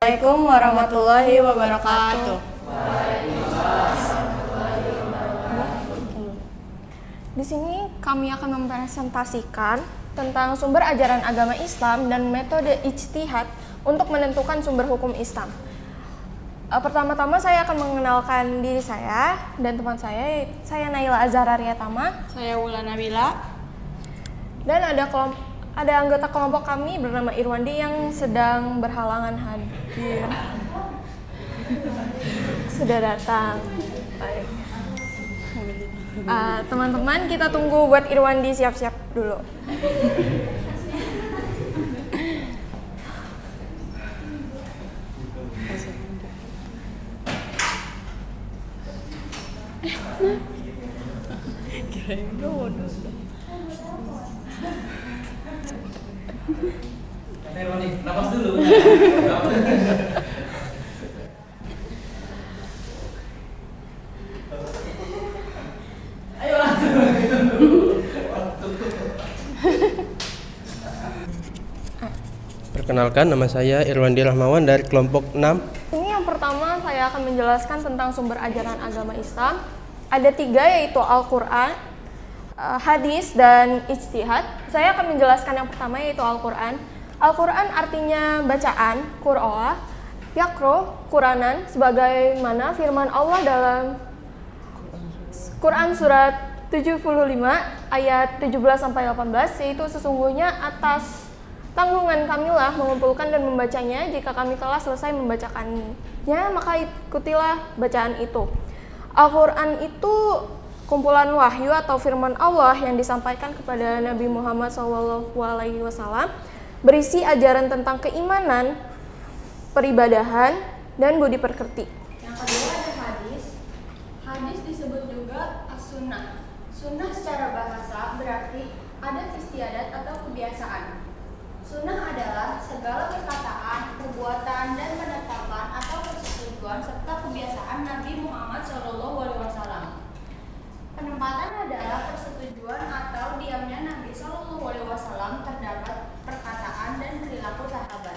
Assalamualaikum warahmatullahi wabarakatuh. Di sini kami akan mempresentasikan tentang sumber ajaran agama Islam dan metode ijtihad untuk menentukan sumber hukum Islam. Pertama-tama saya akan mengenalkan diri saya dan teman saya. Saya Naila Azhara Riyatama. Saya Wulan Nabila. Dan ada anggota kelompok kami bernama Irwandi yang sedang berhalangan hadir. Sudah datang. Baik. Teman-teman, kita tunggu buat Irwandi siap-siap dulu. Napas dulu. Ayo langsung. Perkenalkan, nama saya Irwandi Rahmawan dari kelompok 6. Ini yang pertama saya akan menjelaskan tentang sumber ajaran agama Islam. Ada 3, yaitu Al-Quran, hadis, dan ijtihad. Saya akan menjelaskan yang pertama, yaitu Al-Quran. Al-Quran artinya bacaan, Qur'ah, yakro, Quranan, sebagaimana firman Allah dalam Quran surat 75 ayat 17-18, yaitu sesungguhnya atas tanggungan kamilah mengumpulkan dan membacanya. Jika kami telah selesai membacakannya, maka ikutilah bacaan itu. Al-Quran itu kumpulan wahyu atau firman Allah yang disampaikan kepada Nabi Muhammad SAW, berisi ajaran tentang keimanan, peribadahan, dan budi pekerti. Yang kedua ada hadis. Hadis disebut juga as-sunnah. Sunnah secara bahasa berarti adat istiadat atau kebiasaan. Sunnah adalah segala perkataan, perbuatan, dan penetapan atau persetujuan serta kebiasaan Nabi Muhammad SAW. Penempatan adalah persetujuan atau diamnya Nabi SAW terdapat perkataan dan perilaku sahabat.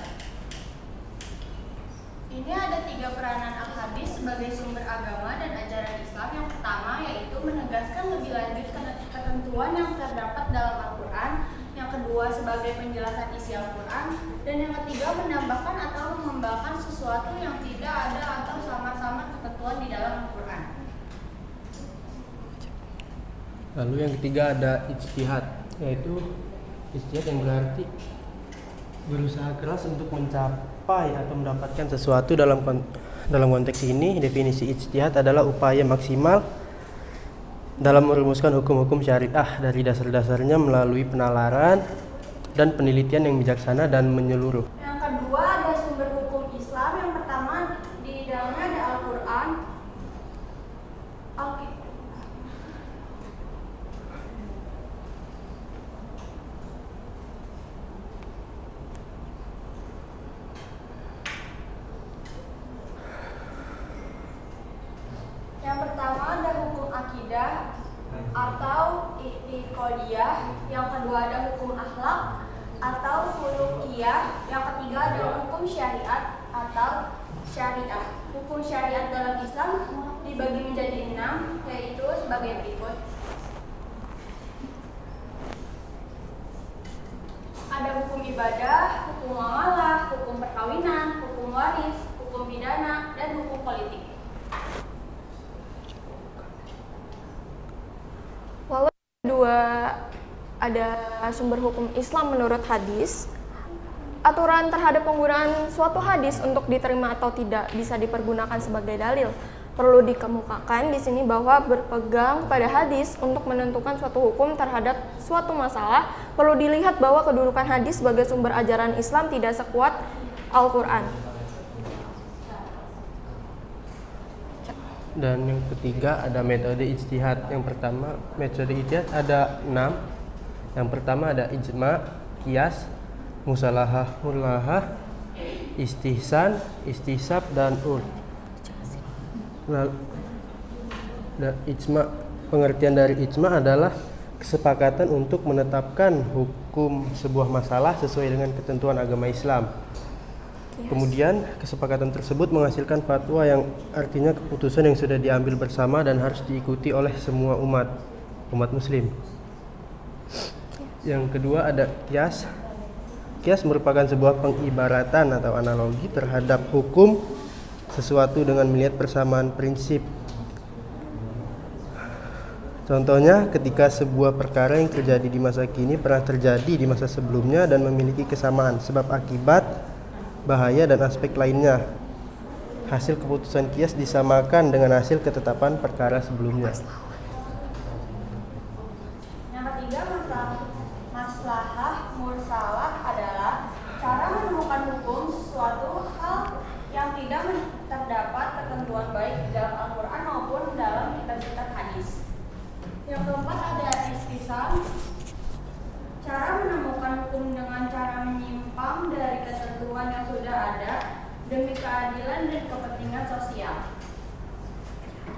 Ini ada 3 peranan al-hadis sebagai sumber agama dan ajaran Islam. Yang pertama yaitu menegaskan lebih lanjut ketentuan yang terdapat dalam Al-Quran. Yang kedua sebagai penjelasan isi Al-Quran. Dan yang ketiga menambahkan atau mengembangkan sesuatu yang tidak ada atau sama-sama ketentuan di dalam Al-Quran. Lalu yang ketiga ada ijtihad, yaitu ijtihad yang berarti berusaha keras untuk mencapai atau mendapatkan sesuatu. Dalam konteks ini, definisi ijtihad adalah upaya maksimal dalam merumuskan hukum-hukum syariah dari dasar-dasarnya melalui penalaran dan penelitian yang bijaksana dan menyeluruh. Yang kedua ada sumber hukum Islam. Yang pertama di dalamnya ada Al-Quran. Yang pertama ada hukum akidah atau i'tiqadiyah, yang kedua ada hukum akhlak atau khuluqiyah, yang ketiga ada hukum syariat atau syariah. Hukum syariat dalam Islam dibagi menjadi 6, yaitu sebagai berikut. Ada hukum ibadah, hukum muamalah, hukum perkawinan, hukum waris, hukum pidana, dan hukum politik. Lalu kedua ada sumber hukum Islam menurut hadis. Aturan terhadap penggunaan suatu hadis untuk diterima atau tidak bisa dipergunakan sebagai dalil. Perlu dikemukakan di sini bahwa berpegang pada hadis untuk menentukan suatu hukum terhadap suatu masalah, perlu dilihat bahwa kedudukan hadis sebagai sumber ajaran Islam tidak sekuat Al-Quran. Dan yang ketiga ada metode ijtihad. Yang pertama, metode ijtihad ada 6. Yang pertama ada ijma, qiyas, musalahah, mulahah, istihsan, istisab, dan urf. Ijma, pengertian dari ijma adalah kesepakatan untuk menetapkan hukum sebuah masalah sesuai dengan ketentuan agama Islam. Kemudian kesepakatan tersebut menghasilkan fatwa yang artinya keputusan yang sudah diambil bersama dan harus diikuti oleh semua umat muslim. Yang kedua ada qiyas. Qiyas merupakan sebuah pengibaratan atau analogi terhadap hukum sesuatu dengan melihat persamaan prinsip. Contohnya ketika sebuah perkara yang terjadi di masa kini pernah terjadi di masa sebelumnya dan memiliki kesamaan sebab akibat, bahaya dan aspek lainnya. Hasil keputusan qiyas disamakan dengan hasil ketetapan perkara sebelumnya. Yang ketiga, maslahah mursalah adalah cara menemukan hukum suatu hal yang tidak terdapat ketentuan baik di dalam Al-Quran maupun dalam kitab-kitab hadis. Yang keempat ada istisam, cara menemukan hukum dengan cara menyimpang dari ketentuan yang sudah ada demi keadilan dan kepentingan sosial.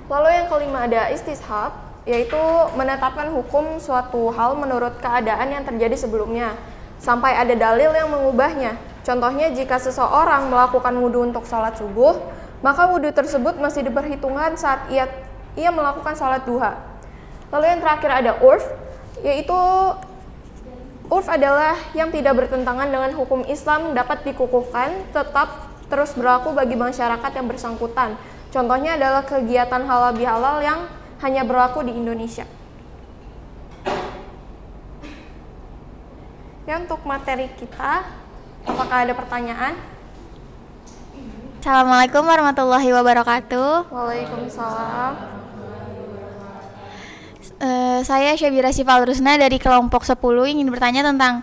Lalu yang kelima ada istishab, yaitu menetapkan hukum suatu hal menurut keadaan yang terjadi sebelumnya sampai ada dalil yang mengubahnya. Contohnya jika seseorang melakukan wudhu untuk sholat subuh, maka wudhu tersebut masih diperhitungkan saat ia melakukan sholat duha. Lalu yang terakhir ada urf, yaitu urf adalah yang tidak bertentangan dengan hukum Islam, dapat dikukuhkan, tetap terus berlaku bagi masyarakat yang bersangkutan. Contohnya adalah kegiatan halal bihalal yang hanya berlaku di Indonesia. Ya, untuk materi kita, apakah ada pertanyaan? Assalamualaikum warahmatullahi wabarakatuh. Waalaikumsalam. Saya Syabira Sifal Rusna dari kelompok 10 ingin bertanya tentang,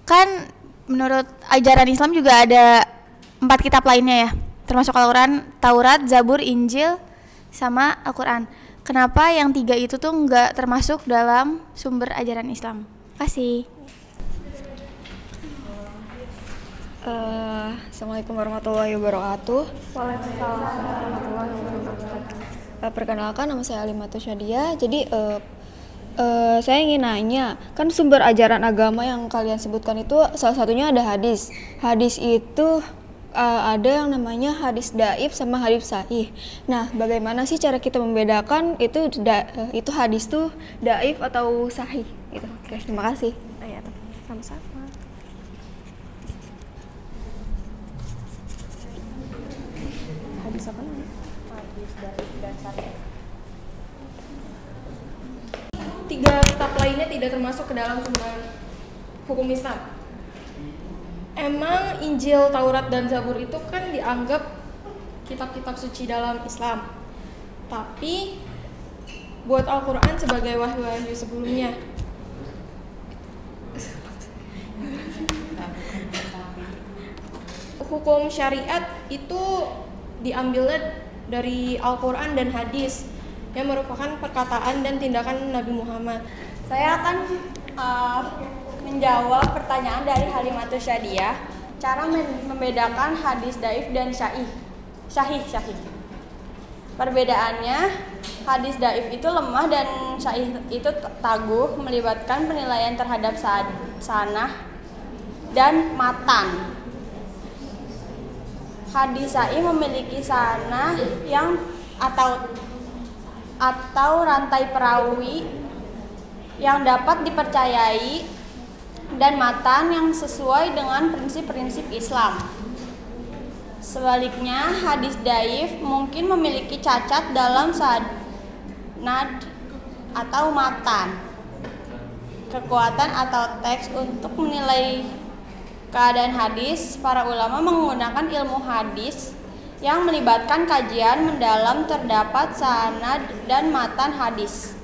kan menurut ajaran Islam juga ada 4 kitab lainnya ya, termasuk Al-Quran, Taurat, Zabur, Injil, sama Al-Quran. Kenapa yang 3 itu tuh nggak termasuk dalam sumber ajaran Islam? Kasih. Assalamualaikum warahmatullahi wabarakatuh. Waalaikumsalam warahmatullahi wabarakatuh. Perkenalkan, nama saya Alimatus Syadia. Jadi saya ingin nanya, kan sumber ajaran agama yang kalian sebutkan itu salah satunya ada hadis. Hadis itu ada yang namanya hadis daif sama hadis sahih. Nah, bagaimana sih cara kita membedakan itu hadis tuh daif atau sahih? Gitu. Oke, terima kasih. Ya, sama-sama. Hadis apa namanya? Hadis daif dan sahih. 3 kitab lainnya tidak termasuk ke dalam sumber hukum Islam. Emang Injil, Taurat, dan Zabur itu kan dianggap kitab-kitab suci dalam Islam. Tapi buat Al-Quran sebagai wahyu-wahyu sebelumnya. Hukum syariat itu diambilnya dari Al-Quran dan hadis yang merupakan perkataan dan tindakan Nabi Muhammad. Saya akan menjawab pertanyaan dari Halimatus Syadia. Cara membedakan hadis daif dan sahih. Perbedaannya, hadis daif itu lemah dan sahih itu taguh, melibatkan penilaian terhadap sanah dan matan. Hadis sahih memiliki sanah yang atau rantai perawi yang dapat dipercayai dan matan yang sesuai dengan prinsip-prinsip Islam. Sebaliknya, hadis daif mungkin memiliki cacat dalam sanad atau matan. Kekuatan atau teks untuk menilai keadaan hadis, para ulama menggunakan ilmu hadis yang melibatkan kajian mendalam terdapat sanad dan matan hadis.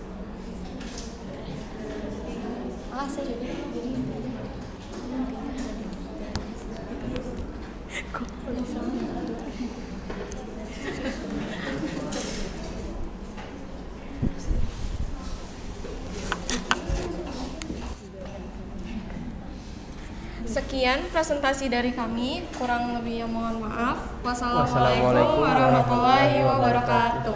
Makasih. Sekian presentasi dari kami, kurang lebihnya mohon maaf. Wassalamualaikum Wassalamualaikum warahmatullahi wabarakatuh.